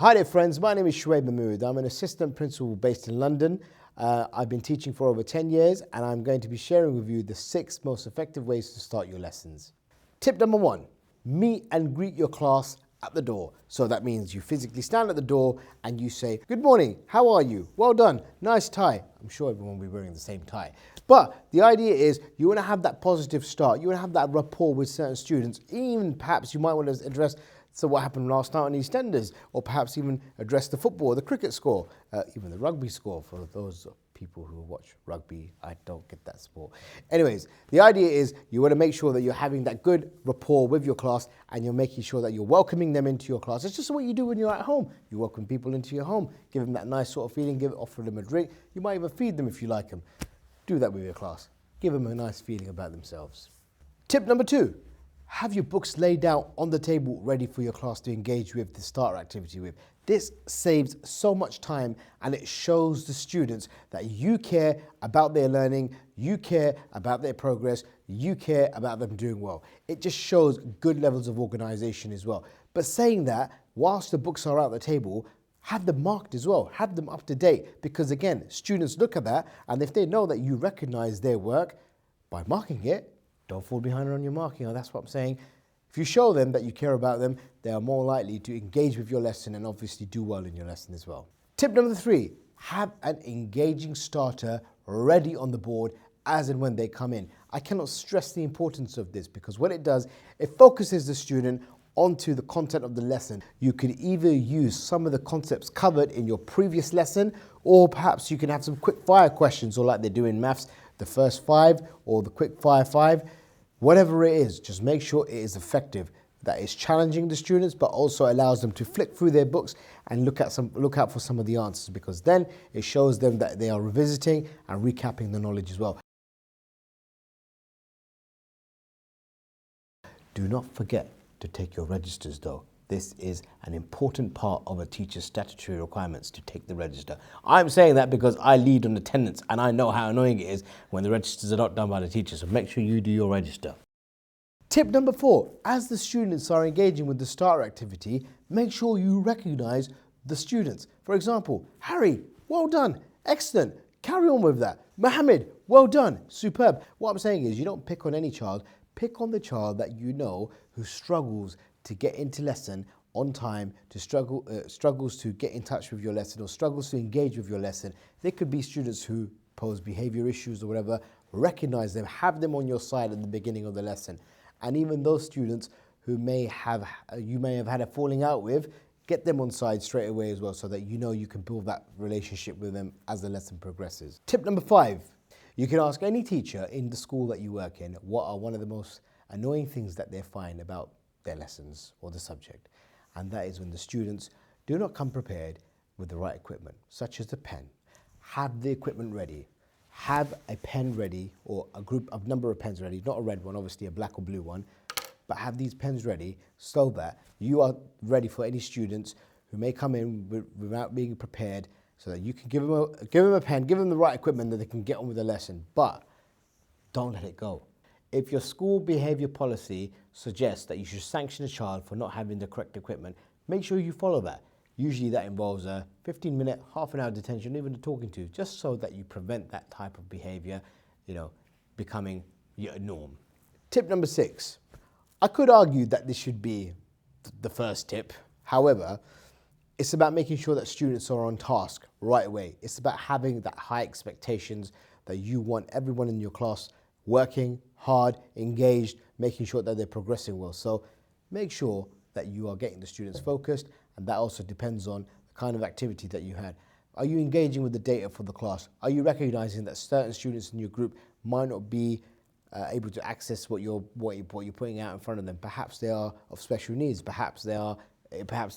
Hi there friends, my name is Shuaib Mahmood. I'm an assistant principal based in London. I've been teaching for over 10 years and I'm going to be sharing with you the 6 most effective ways to start your lessons. Tip number 1, meet and greet your class at the door. So that means you physically stand at the door and you say, "Good morning, how are you? Well done, nice tie." I'm sure everyone will be wearing the same tie. But the idea is you want to have that positive start. You want to have that rapport with certain students. Even perhaps you might want to address what happened last night on EastEnders, or perhaps even address the football, the cricket score, even the rugby score for those people who watch rugby. I don't get that sport. Anyways, the idea is you want to make sure that you're having that good rapport with your class and you're making sure that you're welcoming them into your class. It's just what you do when you're at home. You welcome people into your home, give them that nice sort of feeling, offer them a drink. You might even feed them if you like them. Do that with your class. Give them a nice feeling about themselves. Tip number 2. Have your books laid out on the table ready for your class to engage with the starter activity with. This saves so much time and it shows the students that you care about their learning, you care about their progress, you care about them doing well. It just shows good levels of organization as well. But saying that, whilst the books are out the table, have them marked as well, have them up to date, because again, students look at that and if they know that you recognize their work by marking it, don't fall behind on your marking. That's what I'm saying. If you show them that you care about them, they are more likely to engage with your lesson and obviously do well in your lesson as well. Tip number 3, have an engaging starter ready on the board as and when they come in. I cannot stress the importance of this because what it does, it focuses the student onto the content of the lesson. You could either use some of the concepts covered in your previous lesson, or perhaps you can have some quick fire questions, or like they do in maths, the first 5 or the quick fire 5. Whatever it is, just make sure it is effective, that is challenging the students, but also allows them to flick through their books and look out for some of the answers, because then it shows them that they are revisiting and recapping the knowledge as well. Do not forget to take your registers though. This is an important part of a teacher's statutory requirements to take the register. I'm saying that because I lead on attendance and I know how annoying it is when the registers are not done by the teacher, so make sure you do your register. Tip number 4, as the students are engaging with the starter activity, make sure you recognize the students. For example, Harry, well done, excellent, carry on with that. Mohammed, well done, superb. What I'm saying is you don't pick on any child, pick on the child that you know who struggles to get into lesson on time, to struggles to get in touch with your lesson, or struggles to engage with your lesson. They could be students who pose behavior issues or whatever. Recognize them, have them on your side at the beginning of the lesson. And even those students who you may have had a falling out with, get them on side straight away as well, so that you know you can build that relationship with them as the lesson progresses. Tip number 5, you can ask any teacher in the school that you work in what are one of the most annoying things that they find about their lessons or the subject. And that is when the students do not come prepared with the right equipment, such as the pen. Have the equipment ready. Have a pen ready, or a number of pens ready, not a red one, obviously a black or blue one, but have these pens ready so that you are ready for any students who may come in without being prepared, so that you can give them a pen, give them the right equipment that they can get on with the lesson, but don't let it go. If your school behavior policy suggests that you should sanction a child for not having the correct equipment, make sure you follow that. Usually that involves a 15-minute, half an hour detention, even a talking to, just so that you prevent that type of behavior, becoming your norm. Tip number 6. I could argue that this should be the first tip. However, it's about making sure that students are on task right away. It's about having that high expectations that you want everyone in your class working hard, engaged, making sure that they're progressing well. So make sure that you are getting the students focused, and that also depends on the kind of activity that you had. Are you engaging with the data for the class? Are you recognizing that certain students in your group might not be able to access what you're putting out in front of them? Perhaps they are of special needs. Perhaps the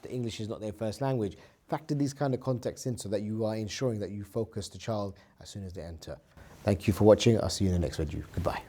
English is not their first language. Factor these kind of contexts in so that you are ensuring that you focus the child as soon as they enter. Thank you for watching. I'll see you in the next video. Goodbye.